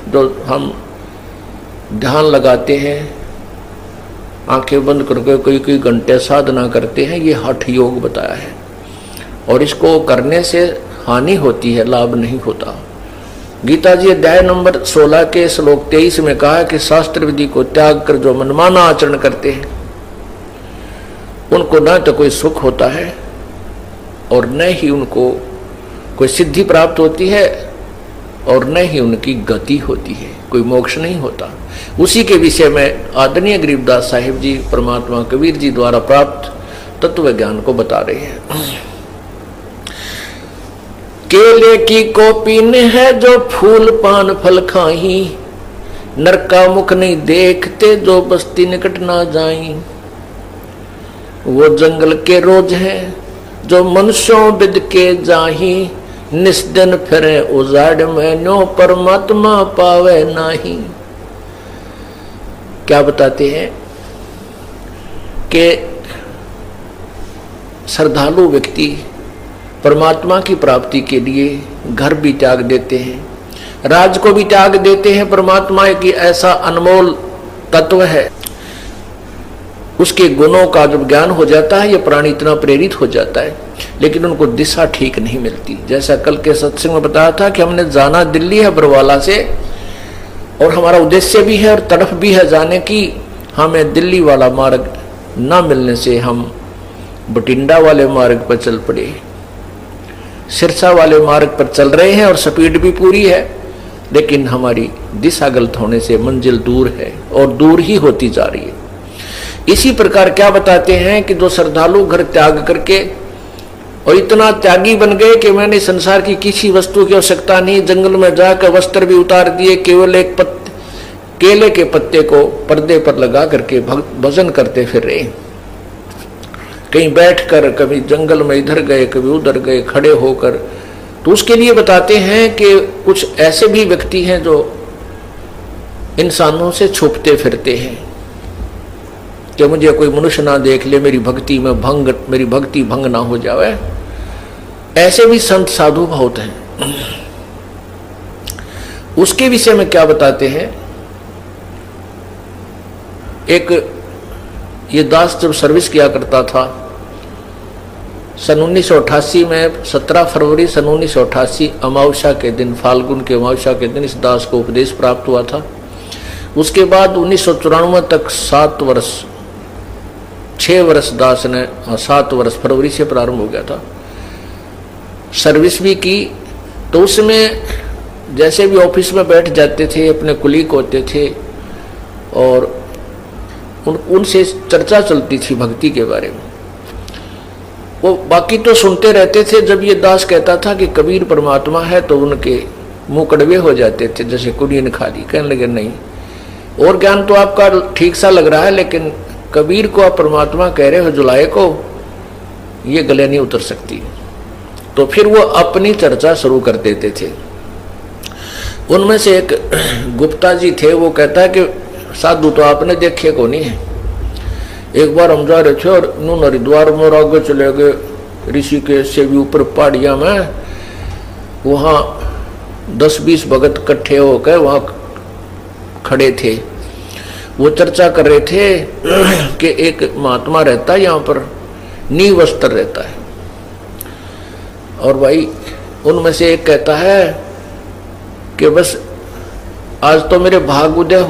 जो हम ध्यान लगाते हैं, आंखें बंद करके कोई कोई घंटे साधना करते हैं, ये हठ योग बताया है। और इसको करने से हानि होती है, लाभ नहीं होता। गीता जी अध्याय नंबर 16 के श्लोक 23 में कहा है कि शास्त्र विधि को त्याग कर जो मनमाना आचरण करते हैं उनको न तो कोई सुख होता है और न ही उनको कोई सिद्धि प्राप्त होती है और न ही उनकी गति होती है, कोई मोक्ष नहीं होता। उसी के विषय में आदरणीय गरीबदास साहिब जी परमात्मा कबीर जी द्वारा प्राप्त तत्व ज्ञान को बता रहे हैं। केले की कोपीन है जो फूल पान फल खाही, नर का मुख नहीं देखते जो बस्ती निकट ना जाई। वो जंगल के रोज है जो मनुष्यों बिद के जाही, निस्दिन फिरे उजाड़ में नो परमात्मा पावे नाही। क्या बताते हैं कि श्रद्धालु व्यक्ति परमात्मा की प्राप्ति के लिए घर भी त्याग देते हैं, राज को भी त्याग देते हैं। परमात्मा की ऐसा अनमोल तत्व है, उसके गुणों का जब ज्ञान हो जाता है ये प्राणी इतना प्रेरित हो जाता है, लेकिन उनको दिशा ठीक नहीं मिलती। जैसा कल के सत्संग में बताया था कि हमने जाना दिल्ली है बरवाला से, और हमारा उद्देश्य भी है और तड़फ भी है जाने की। हमें दिल्ली वाला मार्ग न मिलने से हम बठिंडा वाले मार्ग पर चल पड़े, सिरसा वाले मार्ग पर चल रहे हैं और स्पीड भी पूरी है, लेकिन हमारी दिशा गलत होने से मंजिल दूर है और दूर ही होती जा रही है। इसी प्रकार क्या बताते हैं कि जो श्रद्धालु घर त्याग करके और इतना त्यागी बन गए कि मैंने संसार की किसी वस्तु की आवश्यकता नहीं, जंगल में जाकर वस्त्र भी उतार दिए, केवल एक केले के पत्ते को पर्दे पर लगा करके भजन करते फिर रहे। कहीं बैठकर, कभी जंगल में इधर गए, कभी उधर गए, खड़े होकर। तो उसके लिए बताते हैं कि कुछ ऐसे भी व्यक्ति हैं जो इंसानों से छुपते फिरते हैं कि मुझे कोई मनुष्य ना देख ले, मेरी भक्ति भंग ना हो जाए। ऐसे भी संत साधु बहुत हैं। उसके विषय में क्या बताते हैं, एक ये दास जब सर्विस किया करता था सन 1988 में, 17 फरवरी सन 1988 अमावस्या के दिन, फाल्गुन के अमावस्या के दिन इस दास को उपदेश प्राप्त हुआ था। उसके बाद 1994 तक 7 वर्ष 6 वर्ष दास ने, 7 वर्ष फरवरी से प्रारंभ हो गया था, सर्विस भी की। तो उसमें जैसे भी ऑफिस में बैठ जाते थे, अपने कुलीग होते थे और उनसे चर्चा चलती थी भक्ति के बारे में। वो बाकी तो सुनते रहते थे। जब ये दास कहता था कि कबीर परमात्मा है तो उनके मुंह कड़वे हो जाते थे, जैसे कुड़ियन खा ली। कहने लगे नहीं, और ज्ञान तो आपका ठीक सा लग रहा है, लेकिन कबीर को आप परमात्मा कह रहे हो जुलाए को, ये गले नहीं उतर सकती। तो फिर वो अपनी चर्चा शुरू कर देते थे। उनमें से एक गुप्ता जी थे, वो कहता है कि साधु तो आपने देखे को नहीं है। एक बार हम जा रहे थे और नून हरिद्वार में आगे चले गए, ऋषिकेश से भी ऊपर पहाड़िया में, वहाँ 10-20 भगत इकट्ठे होकर वहाँ खड़े थे। वो चर्चा कर रहे थे कि एक महात्मा रहता है यहाँ पर, नींव वस्त्र रहता है। और भाई उनमें से एक कहता है कि बस आज तो मेरे भाग उदय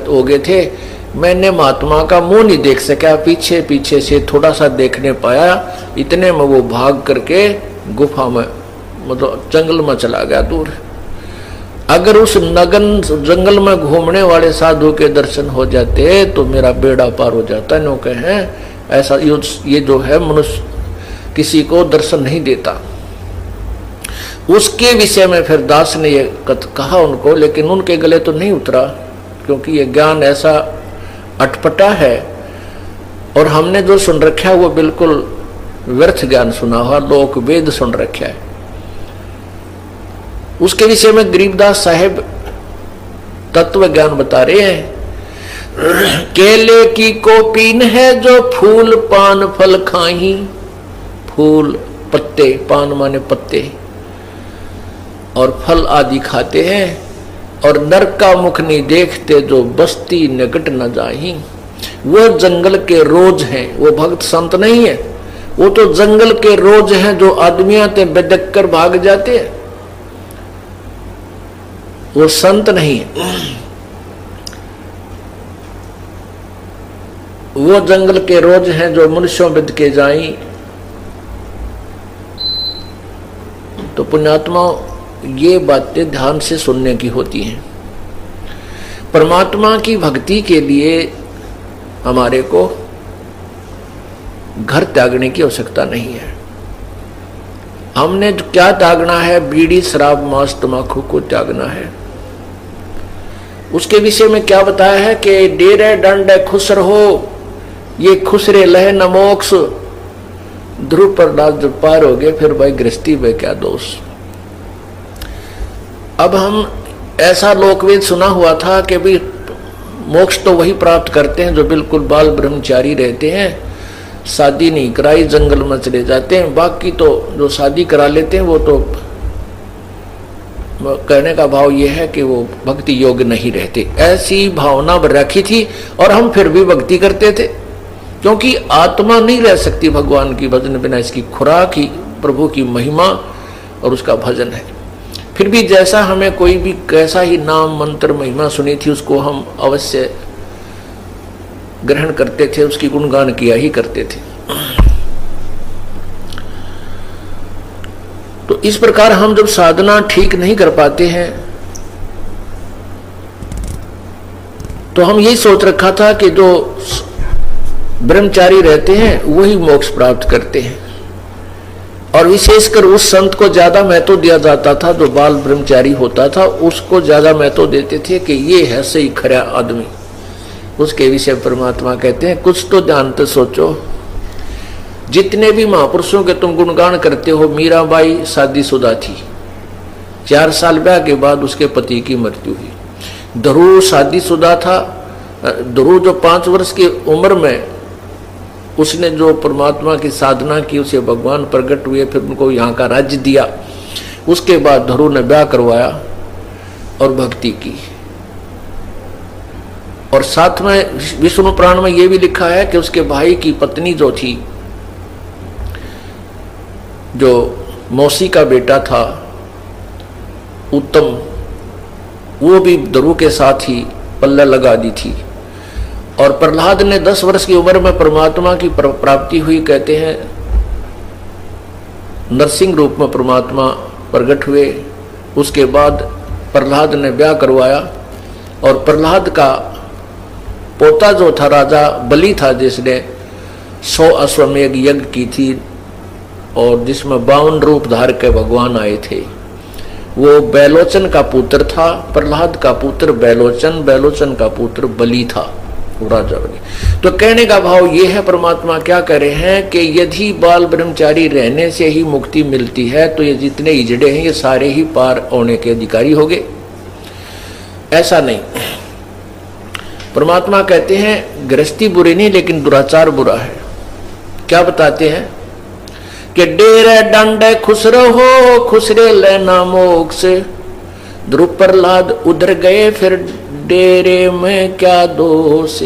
हो गए थे, मैंने महात्मा का मुंह नहीं देख सका, पीछे पीछे से थोड़ा सा देखने पाया, इतने में वो भाग करके गुफा में, मतलब जंगल में चला गया दूर। अगर उस नगन जंगल में घूमने वाले साधु के दर्शन हो जाते तो मेरा बेड़ा पार हो जाता। नो कहे ऐसा ये जो है मनुष्य किसी को दर्शन नहीं देता। उसके विषय में फिर दास ने ये कहा उनको, लेकिन उनके गले तो नहीं उतरा, क्योंकि ये ज्ञान ऐसा अटपटा है और हमने जो सुन रखा है वो बिल्कुल व्यर्थ ज्ञान सुना हुआ, लोक वेद सुन रखा है। उसके विषय में गरीबदास साहेब तत्व ज्ञान बता रहे हैं। केले की कोपीन है जो फूल पान फल खाही, फूल पत्ते, पान माने पत्ते, और फल आदि खाते हैं, और नरक का मुख नहीं देखते जो बस्ती निकट न जाही। वो जंगल के रोज हैं, वो भक्त संत नहीं है, वो तो जंगल के रोज हैं जो आदमी आते बेदक कर भाग जाते हैं, वो संत नहीं है। वो जंगल के रोज हैं जो मनुष्यों बिद के जाई। तो पुण्यात्मा ये बातें ध्यान से सुनने की होती हैं। परमात्मा की भक्ति के लिए हमारे को घर त्यागने की आवश्यकता नहीं है। हमने क्या त्यागना है? बीड़ी शराब मांस तंबाकू को त्यागना है। उसके विषय में क्या बताया है कि डेरे दंड खुश रहो, ये खुश रे लह न मोक्ष। ध्रुव प्रहलाद जब पार हो गए फिर भाई गृहस्थी में क्या दोष। अब हम ऐसा लोकवेद सुना हुआ था कि भाई मोक्ष तो वही प्राप्त करते हैं जो बिल्कुल बाल ब्रह्मचारी रहते हैं, शादी नहीं कराई जंगल में चले जाते हैं। बाकी तो जो शादी करा लेते हैं वो तो कहने का भाव ये है कि वो भक्ति योग्य नहीं रहते। ऐसी भावना रखी थी और हम फिर भी भक्ति करते थे, क्योंकि आत्मा नहीं रह सकती भगवान की भजन बिना। इसकी खुराक ही प्रभु की महिमा और उसका भजन है। फिर भी जैसा हमें कोई भी कैसा ही नाम मंत्र महिमा सुनी थी उसको हम अवश्य ग्रहण करते थे, उसकी गुणगान किया ही करते थे। तो इस प्रकार हम जब साधना ठीक नहीं कर पाते हैं तो हम यही सोच रखा था कि जो ब्रह्मचारी रहते हैं वही मोक्ष प्राप्त करते हैं, और विशेषकर उस संत को ज्यादा महत्व दिया जाता था जो बाल ब्रह्मचारी होता था, उसको ज्यादा महत्व देते थे कि ये है सही खरा आदमी। उसके विषय परमात्मा कहते हैं कुछ तो ध्यान से सोचो। जितने भी महापुरुषों के तुम गुणगान करते हो, मीराबाई शादीशुदा थी, 4 साल ब्याह के बाद उसके पति की मृत्यु हुई। ध्रुव शादीशुदा था। ध्रुव जो 5 वर्ष की उम्र में उसने जो परमात्मा की साधना की, उसे भगवान प्रकट हुए, फिर उनको यहाँ का राज्य दिया। उसके बाद ध्रुव ने ब्याह करवाया और भक्ति की। और साथ में विष्णु पुराण में यह भी लिखा है कि उसके भाई की पत्नी जो थी, जो मौसी का बेटा था उत्तम, वो भी ध्रुव के साथ ही पल्ला लगा दी थी। और प्रहलाद ने 10 वर्ष की उम्र में परमात्मा की प्राप्ति हुई। कहते हैं नरसिंह रूप में परमात्मा प्रकट हुए। उसके बाद प्रहलाद ने ब्याह करवाया और प्रहलाद का पोता जो था राजा बलि था, जिसने 100 अश्वमेध यज्ञ की थी और जिसमें 52 रूप धार के भगवान आए थे, वो बैलोचन का पुत्र था। प्रहलाद का पुत्र बैलोचन, बैलोचन का पुत्र बलि था, राजा बलि। तो कहने का भाव ये है, परमात्मा क्या कह रहे हैं कि यदि बाल ब्रह्मचारी रहने से ही मुक्ति मिलती है तो ये जितने इजड़े हैं ये सारे ही पार होने के अधिकारी हो गए। ऐसा नहीं। परमात्मा कहते हैं गृहस्थी बुरी नहीं लेकिन दुराचार बुरा है। क्या बताते हैं कि डेरे डंडे खुश रहो, खुश रे लेना मोक्ष। ध्रुव प्रहलाद उधर गए फिर डेरे में क्या दोष।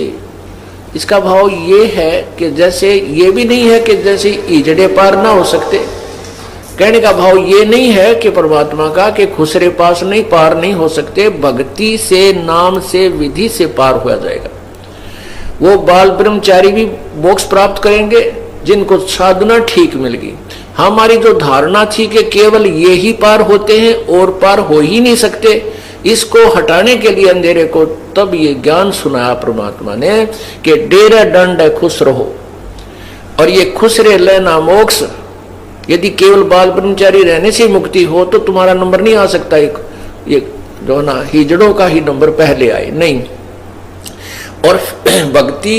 इसका भाव ये है कि जैसे ये भी नहीं है कि जैसे इजड़े पार ना हो सकते। कहने का भाव ये नहीं है कि परमात्मा का कि खुसरे पास नहीं पार नहीं हो सकते। भक्ति से, नाम से, विधि से पार हो जाएगा। वो बाल ब्रह्मचारी भी मोक्ष प्राप्त करेंगे जिनको साधना ठीक मिल गई। हमारी जो धारणा थी कि केवल ये ही पार होते हैं और पार हो ही नहीं सकते, इसको हटाने के लिए अंधेरे को तब ये ज्ञान सुनाया परमात्मा ने कि डेरे दंड खुश रहो और ये खुश रे लेना मोक्ष। यदि केवल बाल ब्रह्मचारी रहने से मुक्ति हो तो तुम्हारा नंबर नहीं आ सकता। ये जो ना हिजड़ों का ही नंबर पहले आए नहीं, और भक्ति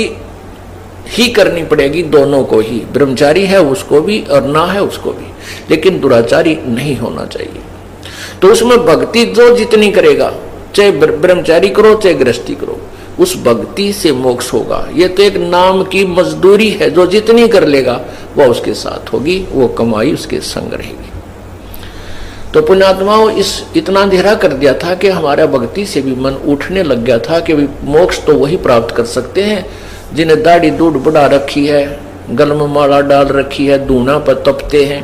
ही करनी पड़ेगी दोनों को ही। ब्रह्मचारी है उसको भी और ना है उसको भी, लेकिन दुराचारी नहीं होना चाहिए। तो उसमें भक्ति जो जितनी करेगा, चाहे ब्रह्मचारी करो चाहे गृहस्थी करो, उस भक्ति से मोक्ष होगा। ये तो एक नाम की मजदूरी है, जो जितनी कर लेगा वह उसके साथ होगी, वो कमाई उसके संग रहेगी। तो पुण्यात्माओं इस इतना अंधेरा कर दिया था कि हमारा भक्ति से भी मन उठने लग गया था कि मोक्ष तो वही प्राप्त कर सकते हैं जिन्हें दाढ़ी दूध बढ़ा रखी है, गल में माला डाल रखी है, दूना पर तपते हैं,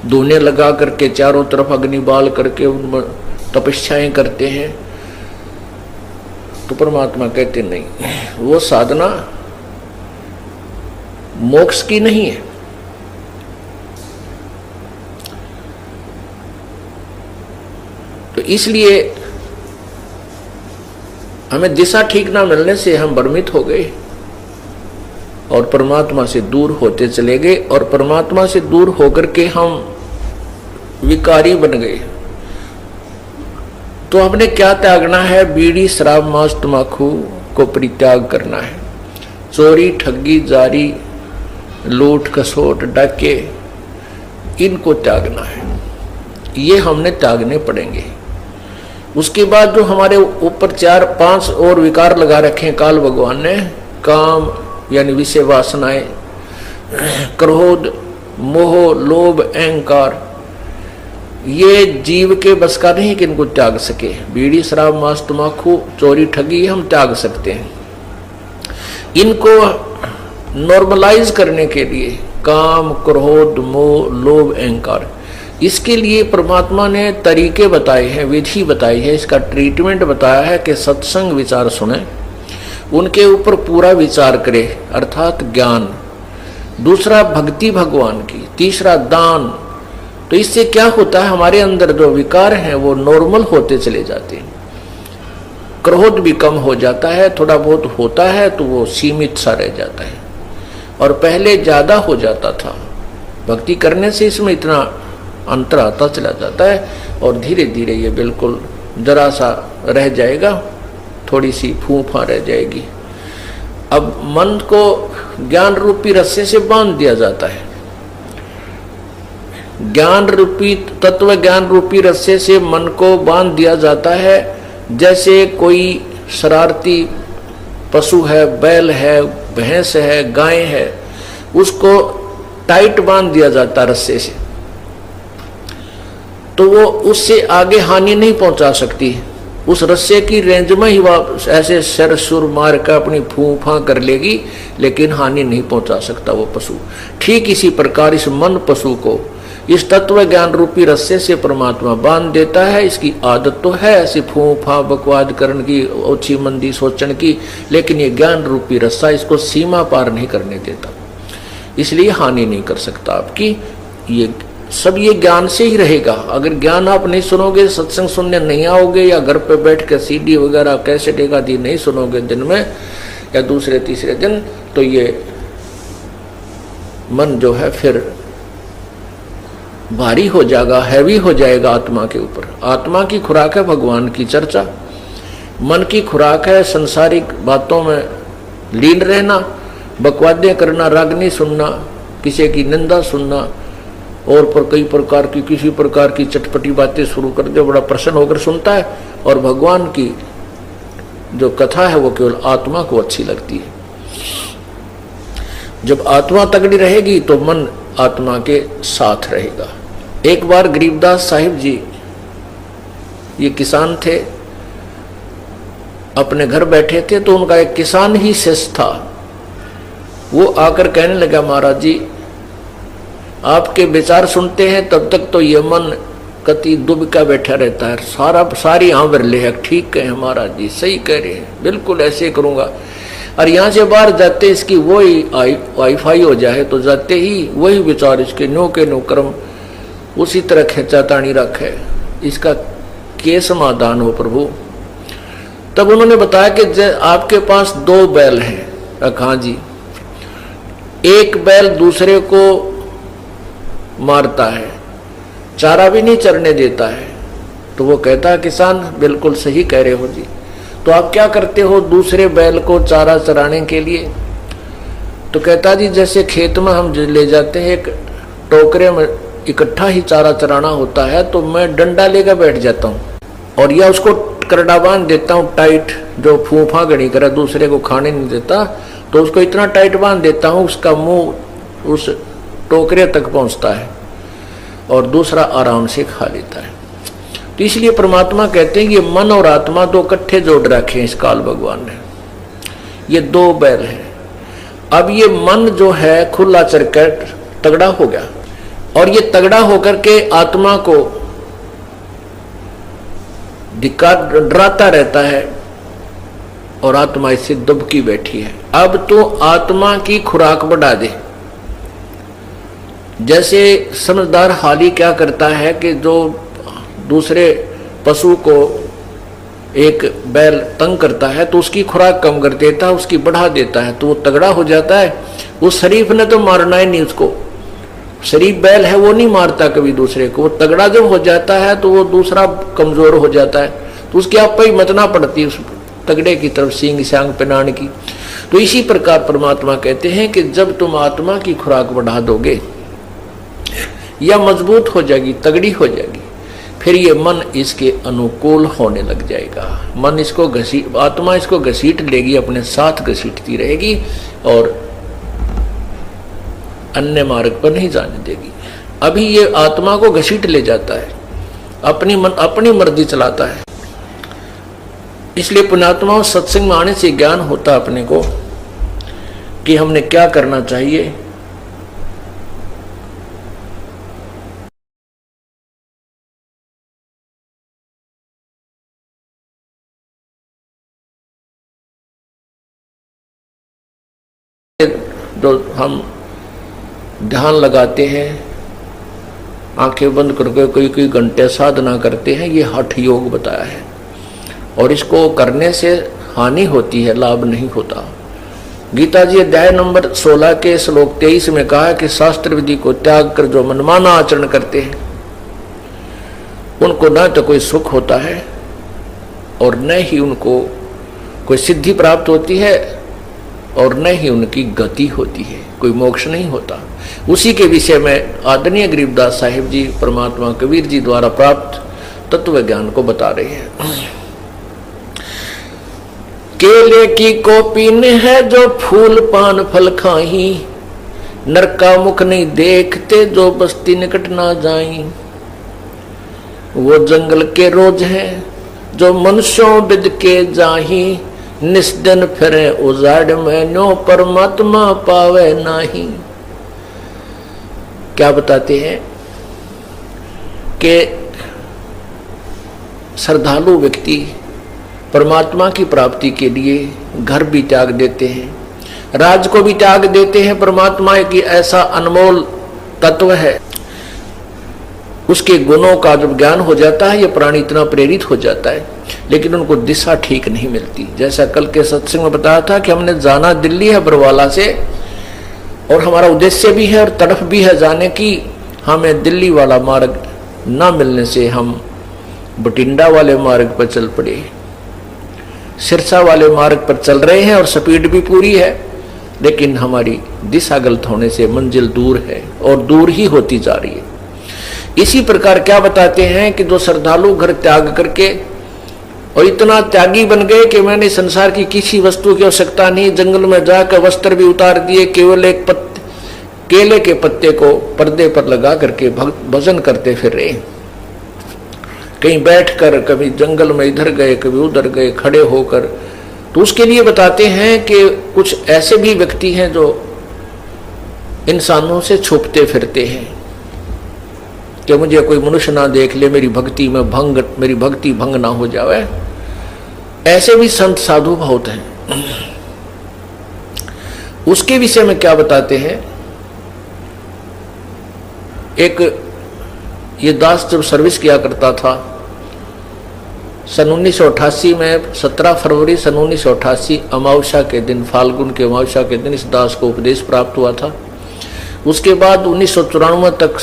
दूने लगा करके चारों तरफ अग्नि बाल करके उनमें तपस्याएं करते हैं। तो परमात्मा कहते नहीं, वो साधना मोक्ष की नहीं है। तो इसलिए हमें दिशा ठीक ना मिलने से हम भ्रमित हो गए और परमात्मा से दूर होते चले गए, और परमात्मा से दूर होकर के हम विकारी बन गए। तो हमने क्या त्यागना है? बीड़ी, शराब, मांस, तंबाकू को परित्याग करना है। चोरी, ठगी, जारी, लूट, खसोट, डाके, इनको त्यागना है। ये हमने त्यागने पड़ेंगे। उसके बाद जो हमारे ऊपर 4-5 और विकार लगा रखे हैं काल भगवान ने, काम यानी विषय वासनाएं, क्रोध, मोह, लोभ, अहंकार, ये जीव के बस का नहीं कि इनको त्याग सके। बीड़ी, शराब, मांस, तंबाकू, चोरी, ठगी हम त्याग सकते हैं। इनको नॉर्मलाइज करने के लिए काम, क्रोध, मोह, लोभ, अहंकार, इसके लिए परमात्मा ने तरीके बताए हैं, विधि बताई है, इसका ट्रीटमेंट बताया है कि सत्संग विचार सुने, उनके ऊपर पूरा विचार करे, अर्थात ज्ञान। दूसरा भक्ति भगवान की, तीसरा दान। तो इससे क्या होता है? हमारे अंदर जो विकार हैं वो नॉर्मल होते चले जाते हैं। क्रोध भी कम हो जाता है, थोड़ा बहुत होता है तो वो सीमित सा रह जाता है, और पहले ज्यादा हो जाता था। भक्ति करने से इसमें इतना अंतर आता चला जाता है, और धीरे धीरे ये बिल्कुल जरा सा रह जाएगा, थोड़ी सी फूफा रह जाएगी। अब मन को ज्ञान रूपी रस्से से बांध दिया जाता है। ज्ञान रूपी, तत्व ज्ञान रूपी रस्से से मन को बांध दिया जाता है। जैसे कोई शरारती पशु है, बैल है, भैंस है, गाय है, उसको टाइट बांध दिया जाता रस्से से, तो वो उससे आगे हानि नहीं पहुंचा सकती। उस रस्से की रेंज में ही वह ऐसे सर सुर मार कर अपनी फूफा कर लेगी, लेकिन हानि नहीं पहुंचा सकता वो पशु। ठीक इसी प्रकार इस मन पशु को इस तत्व ज्ञान रूपी रस्से से परमात्मा बांध देता है। इसकी आदत तो है ऐसी फूफा बकवाद करने की, ओछी मंदी सोचने की, लेकिन ये ज्ञान रूपी रस्सा इसको सीमा पार नहीं करने देता, इसलिए हानि नहीं कर सकता आपकी। ये सब ये ज्ञान से ही रहेगा। अगर ज्ञान आप नहीं सुनोगे, सत्संग सुनने नहीं आओगे, या घर पे बैठ कर सीडी वगैरह कैसेट एक आदि नहीं सुनोगे दिन में या दूसरे तीसरे दिन, तो ये मन जो है फिर भारी हो जाएगा, हैवी हो जाएगा आत्मा के ऊपर। आत्मा की खुराक है भगवान की चर्चा, मन की खुराक है संसारिक बातों में लीन रहना, बकवादें करना, रागनी सुनना, किसी की निंदा सुनना, और पर कई प्रकार की किसी प्रकार की चटपटी बातें शुरू कर दे, बड़ा प्रसन्न होकर सुनता है। और भगवान की जो कथा है वो केवल आत्मा को अच्छी लगती है। जब आत्मा तगड़ी रहेगी तो मन आत्मा के साथ रहेगा। एक बार गरीबदास साहिब जी, ये किसान थे, अपने घर बैठे थे, तो उनका एक किसान ही शिष्य था। वो आकर कहने लगा, महाराज जी आपके विचार सुनते हैं तब तक तो ये मन कति दुबका बैठा रहता है, सारी आंवर ले है। ठीक है महाराज जी, सही कह रहे हैं, बिल्कुल ऐसे करूंगा। और यहाँ से बाहर जाते इसकी वही वाईफाई हो जाए तो जाते ही वही विचार, इसके नो के नो कर्म उसी तरह खेचा तानी रखे, इसका के समाधान हो प्रभु। तब उन्होंने बताया कि आपके पास 2 बैल हैं। हाँ जी। एक बैल दूसरे को मारता है, चारा भी नहीं चरने देता है। तो वो कहता है, किसान बिल्कुल सही कह रहे हो जी, तो आप क्या करते हो दूसरे बैल को चारा चराने के लिए? तो कहता जी जैसे खेत में हम ले जाते हैं, एक टोकरे में इकट्ठा ही चारा चराना होता है, तो मैं डंडा लेकर बैठ जाता हूँ और या उसको करड़ा बांध देता हूँ टाइट, जो फूफा गड़ी करे दूसरे को खाने नहीं देता, तो उसको इतना टाइट बांध देता हूँ उसका मुंह उस टोकरे तक पहुंचता है और दूसरा आराम से खा लेता है। तो इसलिए परमात्मा कहते हैं कि मन और आत्मा दो इकट्ठे जोड़ रखे हैं इस काल भगवान ने, ये दो बैल हैं। अब ये मन जो है खुला चरकर तगड़ा हो गया, और ये तगड़ा होकर के आत्मा को डराता रहता है, और आत्मा इससे दुबकी बैठी है। अब तो आत्मा की खुराक बढ़ा दे। जैसे समझदार हाली क्या करता है कि जो दूसरे पशु को एक बैल तंग करता है तो उसकी खुराक कम कर देता है, उसकी बढ़ा देता है, तो वो तगड़ा हो जाता है। उस शरीफ ने तो मारना ही नहीं उसको, शरीफ बैल है वो नहीं मारता कभी दूसरे को। वो तगड़ा जब हो जाता है तो वो दूसरा कमजोर हो जाता है, तो उसकी आप ही मतना पड़ती है उस तगड़े की तरफ सींग सांग पिनाण की। तो इसी प्रकार परमात्मा कहते हैं कि जब तुम आत्मा की खुराक बढ़ा दोगे या मजबूत हो जाएगी, तगड़ी हो जाएगी, फिर ये मन इसके अनुकूल होने लग जाएगा। मन इसको आत्मा इसको घसीट लेगी, अपने साथ घसीटती रहेगी और अन्य मार्ग पर नहीं जाने देगी। अभी ये आत्मा को घसीट ले जाता है, अपनी मर्जी चलाता है। इसलिए पुण्यात्माओं, सत्संग में आने से ज्ञान होता अपने को कि हमने क्या करना चाहिए। जो हम ध्यान लगाते हैं, आंखें बंद करके कई घंटे साधना करते हैं, ये हठ योग बताया है, और इसको करने से हानि होती है, लाभ नहीं होता। गीता जी अध्याय नंबर 16 के श्लोक 23 में कहा है कि शास्त्र विधि को त्याग कर जो मनमाना आचरण करते हैं उनको न तो कोई सुख होता है और न ही उनको कोई सिद्धि प्राप्त होती है और न ही उनकी गति होती है, कोई मोक्ष नहीं होता। उसी के विषय में आदरणीय गरीबदास साहिब जी परमात्मा कबीर जी द्वारा प्राप्त तत्व ज्ञान को बता रहे हैं। केले की कोपीन है जो फूल पान फल खाही, नर का मुख नहीं देखते जो बस्ती निकट ना जाई। वो जंगल के रोज हैं जो मनुष्यों बिद के जाही, निस्दन फिरे उजाड़ में नो परमात्मा पावे नाही। क्या बताते हैं कि श्रद्धालु व्यक्ति परमात्मा की प्राप्ति के लिए घर भी त्याग देते हैं, राज को भी त्याग देते हैं। परमात्मा की ऐसा अनमोल तत्व है, उसके गुणों का जब ज्ञान हो जाता है ये प्राणी इतना प्रेरित हो जाता है, लेकिन उनको दिशा ठीक नहीं मिलती। जैसा कल के सत्संग में बताया था कि हमने जाना दिल्ली है बरवाला से, और हमारा उद्देश्य भी है और तड़फ भी है जाने की। हमें दिल्ली वाला मार्ग ना मिलने से हम बठिंडा वाले मार्ग पर चल पड़े, सिरसा वाले मार्ग पर चल रहे हैं और स्पीड भी पूरी है, लेकिन हमारी दिशा गलत होने से मंजिल दूर है और दूर ही होती जा रही है। इसी प्रकार क्या बताते हैं कि जो श्रद्धालु घर त्याग करके और इतना त्यागी बन गए कि मैंने संसार की किसी वस्तु की आवश्यकता नहीं, जंगल में जाकर वस्त्र भी उतार दिए, केवल एक केले के पत्ते को पर्दे पर लगा करके भजन करते फिर रहे। कहीं बैठकर, कभी जंगल में इधर गए, कभी उधर गए, खड़े होकर। तो उसके लिए बताते हैं कि कुछ ऐसे भी व्यक्ति हैं जो इंसानों से छुपते फिरते हैं कि मुझे कोई मनुष्य ना देख ले, मेरी भक्ति भंग ना हो जाए। ऐसे भी संत साधु बहुत हैं। उसके विषय में क्या बताते हैं, एक ये दास जब सर्विस किया करता था सन 1988 में, 17 फरवरी सन 1988 अमावस्या के दिन, फाल्गुन के अमावस्या के दिन इस दास को उपदेश प्राप्त हुआ था। उसके बाद 1994 तक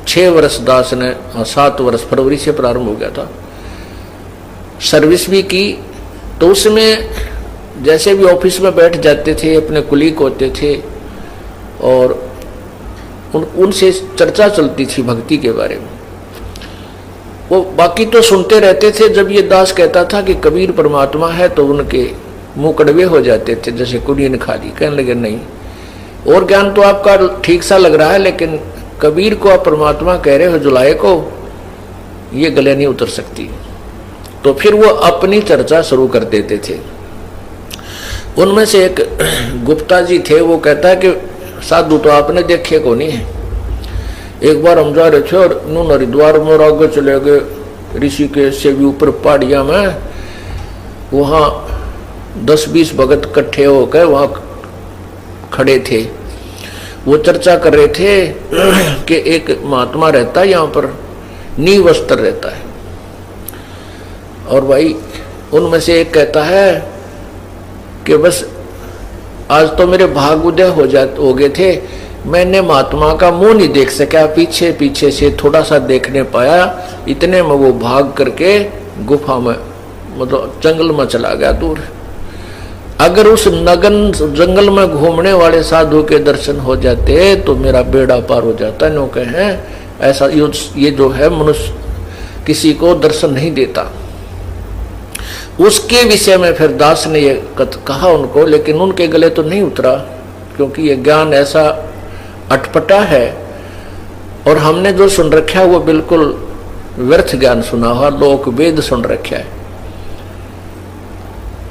6 वर्ष दास ने, 7 वर्ष फरवरी से प्रारंभ हो गया था, सर्विस भी की। तो उसमें जैसे भी ऑफिस में बैठ जाते थे, अपने कुलीग होते थे और उनसे चर्चा चलती थी भक्ति के बारे में। वो बाकी तो सुनते रहते थे। जब ये दास कहता था कि कबीर परमात्मा है तो उनके मुंह कड़वे हो जाते थे, जैसे कुड़ियन खाली। कहने लगे नहीं, और ज्ञान तो आपका ठीक सा लग रहा है, लेकिन कबीर को आप परमात्मा कह रहे हो जुलाए को, ये गले नहीं उतर सकती। तो फिर वो अपनी चर्चा शुरू कर देते थे। उनमें से एक गुप्ता जी थे, वो कहता है कि साधु तो आपने देखे को नहीं है। एक बार हम जा रहे थे और नून हरिद्वार में आगे चले गए, ऋषिकेश से भी ऊपर पहाड़िया में, वहाँ 10-20 भगत इकट्ठे होकर वहाँ खड़े थे। वो चर्चा कर रहे थे कि एक महात्मा रहता है यहाँ पर, नील वस्त्र रहता है। और भाई उनमें से एक कहता है कि बस आज तो मेरे भाग उदय हो गए थे, मैंने महात्मा का मुंह नहीं देख सका, पीछे पीछे से थोड़ा सा देखने पाया, इतने में वो भाग करके गुफा में मतलब जंगल में चला गया दूर। अगर उस नगन जंगल में घूमने वाले साधु के दर्शन हो जाते तो मेरा बेड़ा पार हो जाता। नो कहे ऐसा ये जो है मनुष्य किसी को दर्शन नहीं देता। उसके विषय में फिर दास ने ये कहा उनको, लेकिन उनके गले तो नहीं उतरा, क्योंकि ये ज्ञान ऐसा अटपटा है और हमने जो सुन रखा है वो बिल्कुल व्यर्थ ज्ञान सुना हुआ, लोक वेद सुन रखा है।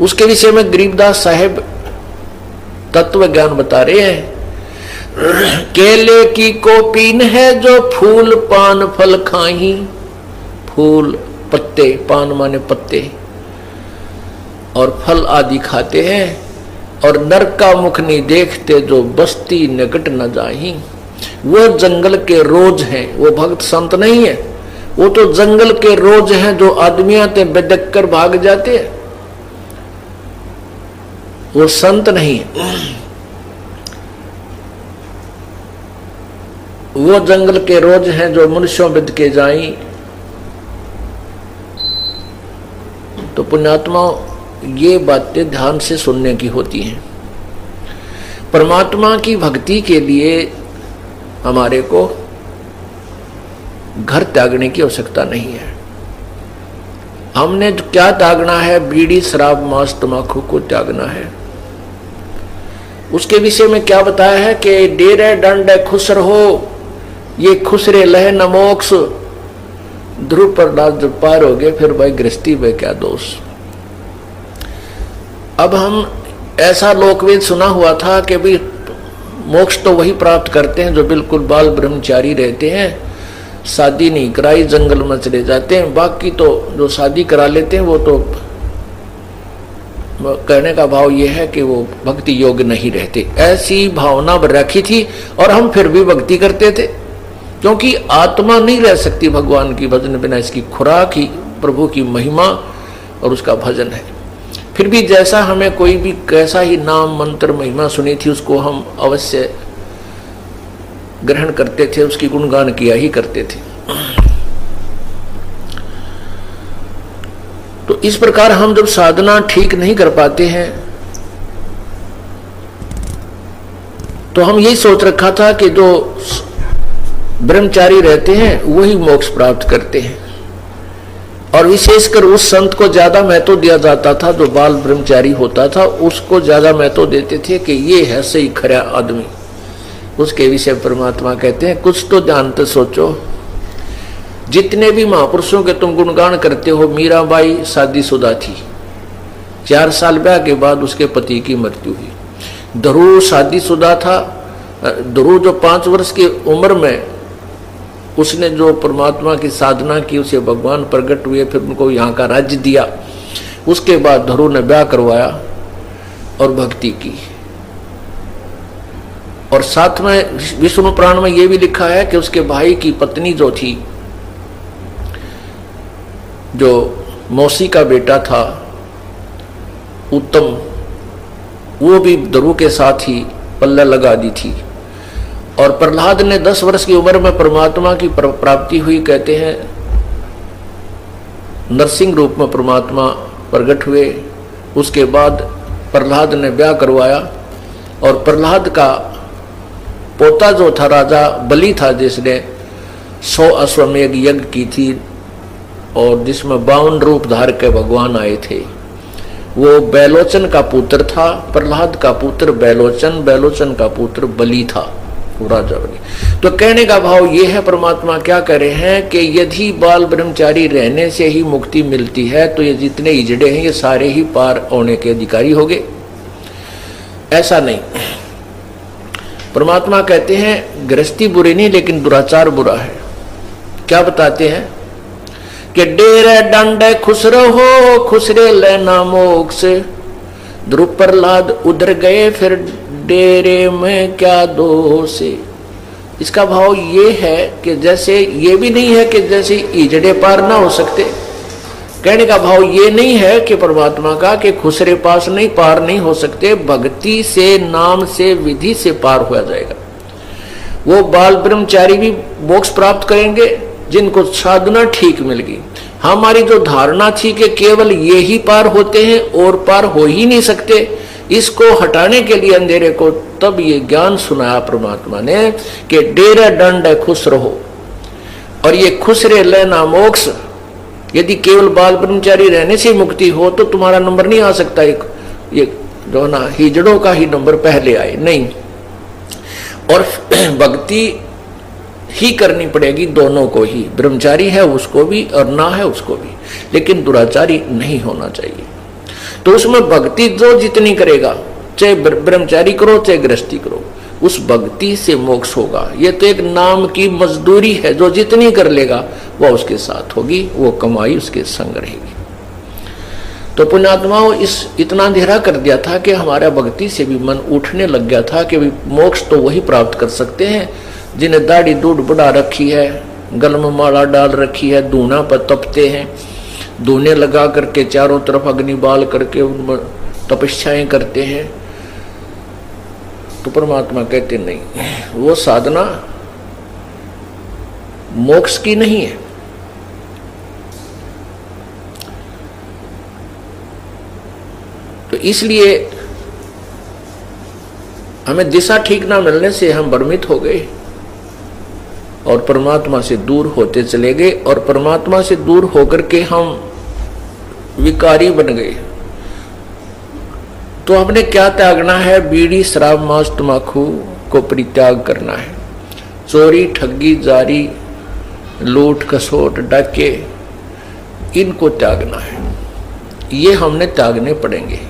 उसके विषय में गरीबदास साहेब तत्व ज्ञान बता रहे हैं। केले की कोपीन है जो फूल पान फल खाही, फूल पत्ते, पान माने पत्ते, और फल आदि खाते हैं, और नरक का मुख नहीं देखते जो बस्ती निकट न जाही। वो जंगल के रोज हैं, वो भक्त संत नहीं है, वो तो जंगल के रोज हैं जो आदमियां ते बेदक कर भाग जाते हैं, वो संत नहीं है। वो जंगल के रोज हैं जो मनुष्यों बिद के जाई। तो पुण्यात्मा ये बातें ध्यान से सुनने की होती हैं। परमात्मा की भक्ति के लिए हमारे को घर त्यागने की आवश्यकता नहीं है। हमने क्या त्यागना है? बीड़ी शराब मांस तंबाकू को त्यागना है। उसके विषय में क्या बताया है कि डेरे दंड खुश रहो, ये खुसरे लह न मोक्ष। ध्रुव प्रहलाद जब पार हो गए फिर भाई गृहस्थी में क्या दोष। अब हम ऐसा लोकवेद सुना हुआ था कि भाई मोक्ष तो वही प्राप्त करते हैं जो बिल्कुल बाल ब्रह्मचारी रहते हैं, शादी नहीं कराई जंगल में चले जाते हैं। बाकी तो जो शादी करा लेते हैं वो तो कहने का भाव ये है कि वो भक्ति योग्य नहीं रहते। ऐसी भावना रखी थी और हम फिर भी भक्ति करते थे, क्योंकि आत्मा नहीं रह सकती भगवान की भजन बिना। इसकी खुराक ही प्रभु की महिमा और उसका भजन है। फिर भी जैसा हमें कोई भी कैसा ही नाम मंत्र महिमा सुनी थी उसको हम अवश्य ग्रहण करते थे, उसकी गुणगान किया ही करते थे। तो इस प्रकार हम जब साधना ठीक नहीं कर पाते हैं तो हम यही सोच रखा था कि जो ब्रह्मचारी रहते हैं वही मोक्ष प्राप्त करते हैं, और विशेषकर उस संत को ज्यादा महत्व दिया जाता था जो बाल ब्रह्मचारी होता था, उसको ज्यादा महत्व देते थे कि ये है सही खरा आदमी। उसके विषय परमात्मा कहते हैं कुछ तो ध्यान से सोचो। जितने भी महापुरुषों के तुम गुणगान करते हो, मीराबाई शादीशुदा थी, 4 साल ब्याह के बाद उसके पति की मृत्यु हुई। ध्रुव शादीशुदा था। ध्रुव जो 5 वर्ष की उम्र में उसने जो परमात्मा की साधना की, उसे भगवान प्रकट हुए, फिर उनको यहाँ का राज्य दिया। उसके बाद ध्रुव ने ब्याह करवाया और भक्ति की। और साथ में विष्णु पुराण में यह भी लिखा है कि उसके भाई की पत्नी जो थी, जो मौसी का बेटा था उत्तम, वो भी ध्रुव के साथ ही पल्ला लगा दी थी। और प्रहलाद ने 10 वर्ष की उम्र में परमात्मा की प्राप्ति हुई। कहते हैं नरसिंह रूप में परमात्मा प्रकट हुए। उसके बाद प्रहलाद ने ब्याह करवाया और प्रहलाद का पोता जो था राजा बलि था, जिसने 100 अश्वमेध यज्ञ की थी और जिसमें 52 रूप धार के भगवान आए थे, वो बैलोचन का पुत्र था। प्रहलाद का पुत्र बैलोचन, बैलोचन का पुत्र बलि था। वो राजा बने। तो कहने का भाव ये है, परमात्मा क्या कह रहे हैं कि यदि बाल ब्रह्मचारी रहने से ही मुक्ति मिलती है तो ये जितने इजड़े हैं ये सारे ही पार होने के अधिकारी हो गए। ऐसा नहीं, परमात्मा कहते हैं गृहस्थी बुरी नहीं लेकिन दुराचार बुरा है। क्या बताते हैं कि डेरे डंडे खुश रहो खुसरे लेना मोक्ष, ध्रुव प्रहलाद उधर गए फिर डेरे में क्या दोष। इसका भाव ये है कि जैसे ये भी नहीं है कि जैसे इजड़े पार ना हो सकते, कहने का भाव ये नहीं है कि परमात्मा का कि खुसरे पास नहीं पार नहीं हो सकते, भक्ति से नाम से विधि से पार हो जाएगा। वो बाल ब्रह्मचारी भी मोक्ष प्राप्त करेंगे जिनको साधना ठीक मिल गई। हमारी जो धारणा थी कि केवल ये ही पार होते हैं और पार हो ही नहीं सकते, इसको हटाने के लिए अंधेरे को तब ये ज्ञान सुनाया परमात्मा ने कि डेरा दंड है खुश रहो और ये खुश रहे लेना मोक्ष। यदि केवल बाल ब्रह्मचारी रहने से मुक्ति हो तो तुम्हारा नंबर नहीं आ सकता, एक ये जो ना हिजड़ों का ही नंबर पहले आए नहीं, और भक्ति ही करनी पड़ेगी दोनों को ही, ब्रह्मचारी है उसको भी और ना है उसको भी, लेकिन दुराचारी नहीं होना चाहिए। तो उसमें भक्ति जो जितनी करेगा, चाहे ब्रह्मचारी करो चाहे गृहस्थी करो, उस भक्ति से मोक्ष होगा। ये तो एक नाम की मजदूरी है, जो जितनी कर लेगा वह उसके साथ होगी, वो कमाई उसके संग रहेगी। तो पुण्यात्माओं इस इतना अंधेरा कर दिया था कि हमारा भक्ति से भी मन उठने लग गया था कि मोक्ष तो वही प्राप्त कर सकते हैं जिन्हें दाढ़ी दूध बढ़ा रखी है, गल में माला डाल रखी है, धूना पर तपते हैं, धूने लगा करके चारों तरफ अग्नि बाल करके उनमें तपस्याएं करते हैं। तो परमात्मा कहते नहीं, वो साधना मोक्ष की नहीं है। तो इसलिए हमें दिशा ठीक ना मिलने से हम भ्रमित हो गए और परमात्मा से दूर होते चले गए, और परमात्मा से दूर होकर के हम विकारी बन गए। तो हमने क्या त्यागना है? बीड़ी शराब मांस तंबाकू को परित्याग करना है। चोरी ठगी जारी लूट खसोट डाके इनको त्यागना है, ये हमने त्यागने पड़ेंगे।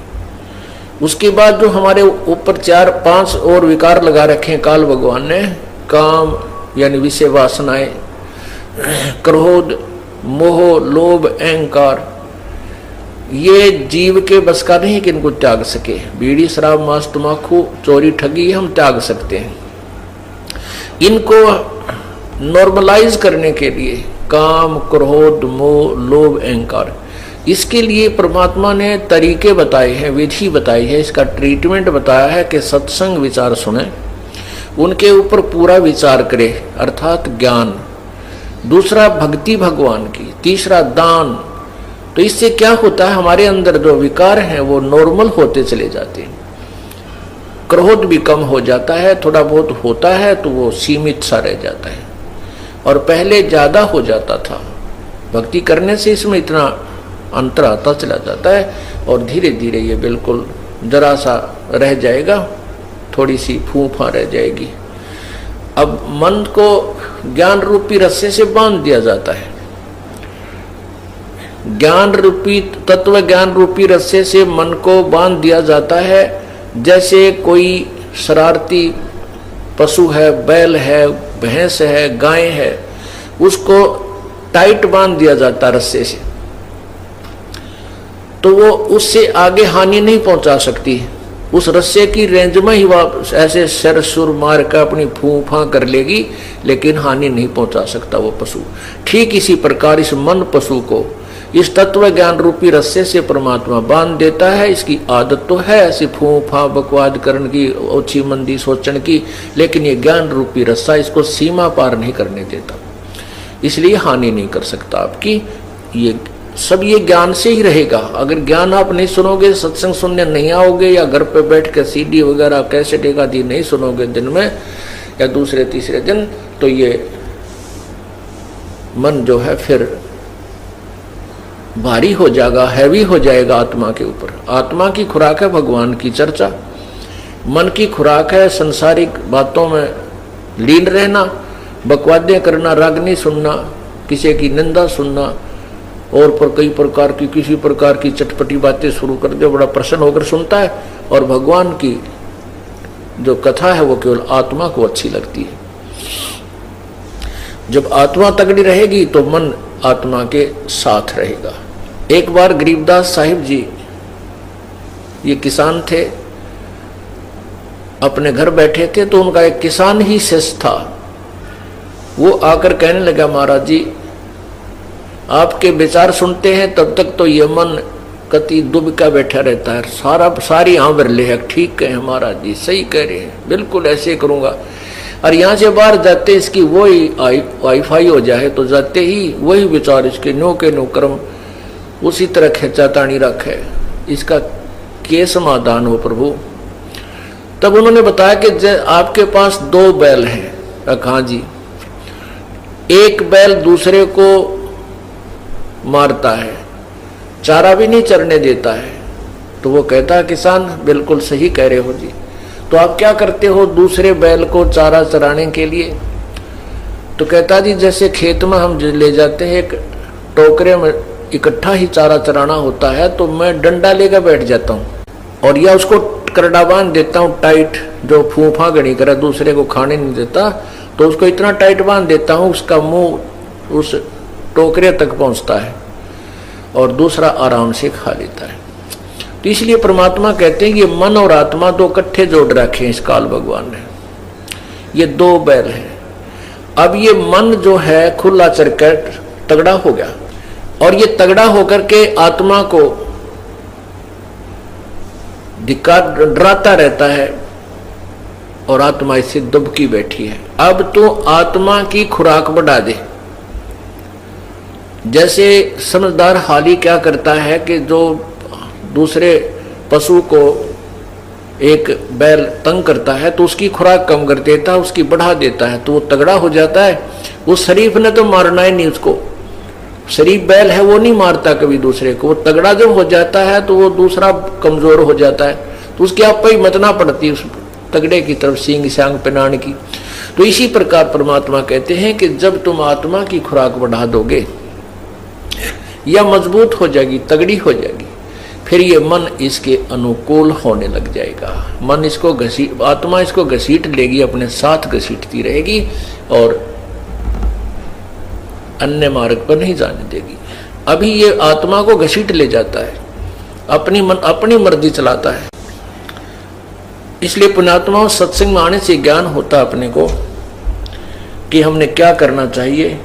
उसके बाद जो हमारे ऊपर 4-5 और विकार लगा रखे हैं काल भगवान ने, काम यानी विषय वासनाएं, क्रोध मोह लोभ अहंकार, ये जीव के बस का नहीं कि इनको त्याग सके। बीड़ी शराब मांस तंबाकू चोरी ठगी हम त्याग सकते हैं। इनको नॉर्मलाइज करने के लिए काम क्रोध मोह लोभ अहंकार, इसके लिए परमात्मा ने तरीके बताए हैं, विधि बताई है, इसका ट्रीटमेंट बताया है कि सत्संग विचार सुने, उनके ऊपर पूरा विचार करे अर्थात ज्ञान। दूसरा भक्ति भगवान की, तीसरा दान। तो इससे क्या होता है, हमारे अंदर जो विकार हैं वो नॉर्मल होते चले जाते हैं। क्रोध भी कम हो जाता है, थोड़ा बहुत होता है तो वो सीमित सा रह जाता है, और पहले ज्यादा हो जाता था। भक्ति करने से इसमें इतना अंतर आता चला जाता है और धीरे धीरे ये बिल्कुल जरा सा रह जाएगा, थोड़ी सी फूफा रह जाएगी। अब मन को ज्ञान रूपी रस्से से बांध दिया जाता है, ज्ञान रूपी तत्व ज्ञान रूपी रस्से से मन को बांध दिया जाता है। जैसे कोई शरारती पशु है, बैल है, भैंस है, गाय है, उसको टाइट बांध दिया जाता रस्से से, तो वो उससे आगे हानि नहीं पहुंचा सकती। उस रस्से की रेंज में ही वह ऐसे सर सुर मार कर अपनी फूफा कर लेगी, लेकिन हानि नहीं पहुंचा सकता वो पशु। ठीक इसी प्रकार इस मन पशु को इस तत्व ज्ञान रूपी रस्से से परमात्मा बांध देता है। इसकी आदत तो है ऐसी फूफा बकवाद करने की, ओछी मंदी सोचने की, लेकिन ये ज्ञान रूपी रस्सा इसको सीमा पार नहीं करने देता, इसलिए हानि नहीं कर सकता आपकी। ये सब ये ज्ञान से ही रहेगा। अगर ज्ञान आप नहीं सुनोगे, सत्संग सुनने नहीं आओगे, या घर पे बैठ के सीडी वगैरह कैसेट आदि नहीं सुनोगे दिन में या दूसरे तीसरे दिन, तो ये मन जो है फिर भारी हो जाएगा, हैवी हो जाएगा आत्मा के ऊपर। आत्मा की खुराक है भगवान की चर्चा, मन की खुराक है संसारिक बातों में लीन रहना, बकवादे करना, राग नहीं सुनना, किसी की निंदा सुनना और पर कई प्रकार की किसी प्रकार की चटपटी बातें शुरू कर दे, बड़ा प्रसन्न होकर सुनता है। और भगवान की जो कथा है वो केवल आत्मा को अच्छी लगती है। जब आत्मा तगड़ी रहेगी तो मन आत्मा के साथ रहेगा। एक बार गरीबदास साहिब जी, ये किसान थे, अपने घर बैठे थे, तो उनका एक किसान ही शिष्य था। वो आकर कहने लगा, महाराज जी आपके विचार सुनते हैं तब तक तो ये मन कति दुबका बैठा रहता है, सारी आंवर ले है। ठीक कहे महाराज जी, सही कह रहे हैं, बिल्कुल ऐसे करूंगा। और यहाँ से बाहर जाते इसकी वही वाईफाई हो जाए तो जाते ही वही विचार इसके नो के नो कर्म उसी तरह खेचा तानी रखे, इसका के समाधान हो प्रभु। तब उन्होंने बताया कि आपके पास 2 बैल हैं। हाँ जी। एक बैल दूसरे को मारता है, चारा भी नहीं चरने देता है। तो वो कहता है, किसान बिल्कुल सही कह रहे हो जी, तो आप क्या करते हो दूसरे बैल को चारा चराने के लिए? तो कहता जी जैसे खेत में हम ले जाते हैं, एक टोकरे में इकट्ठा ही चारा चराना होता है, तो मैं डंडा लेकर बैठ जाता हूँ और या उसको करड़ा बांध देता हूँ टाइट, जो फूफा गणी करे दूसरे को खाने नहीं देता, तो उसको इतना टाइट बांध देता हूँ उसका मुंह उस टोकरे तक पहुँचता है और दूसरा आराम से खा लेता है। तो इसलिए परमात्मा कहते हैं कि मन और आत्मा 2 इकट्ठे जोड़ रखे हैं इस काल भगवान ने। ये 2 बैल हैं। अब ये मन जो है खुला चरकर तगड़ा हो गया और ये तगड़ा होकर के आत्मा को डराता रहता है और आत्मा इससे दुबकी बैठी है। अब तो आत्मा की खुराक बढ़ा दे। जैसे समझदार हाली क्या करता है कि जो दूसरे पशु को एक बैल तंग करता है तो उसकी खुराक कम कर देता है, उसकी बढ़ा देता है, तो वो तगड़ा हो जाता है। उस शरीफ ने तो मारना ही नहीं उसको, शरीफ बैल है वो नहीं मारता कभी दूसरे को। वो तगड़ा जब हो जाता है तो वो दूसरा कमजोर हो जाता है, तो उसकी आप ही मतना पड़ती है उस तगड़े की तरफ सींग सांग पिनाण की। तो इसी प्रकार परमात्मा कहते हैं कि जब तुम आत्मा की खुराक बढ़ा दोगे या मजबूत हो जाएगी, तगड़ी हो जाएगी, फिर ये मन इसके अनुकूल होने लग जाएगा। मन इसको आत्मा इसको घसीट लेगी, अपने साथ घसीटती रहेगी और अन्य मार्ग पर नहीं जाने देगी। अभी ये आत्मा को घसीट ले जाता है, अपनी मर्जी चलाता है। इसलिए पुण्यात्माओं सत्संग में आने से ज्ञान होता अपने को कि हमने क्या करना चाहिए